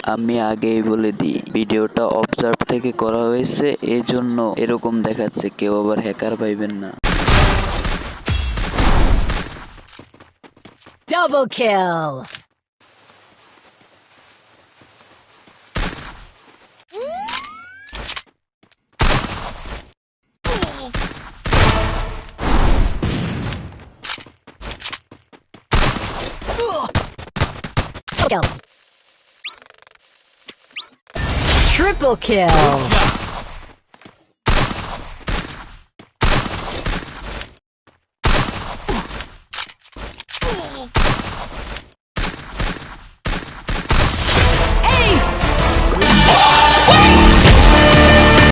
আমি আগেই বলে দিই, ভিডিওটা অবজার্ভ থেকে করা হয়েছে, এজন্য এরকম দেখাচ্ছে, কেউ আবার হ্যাকার পাইবেন না। Double kill! Kill. Triple kill!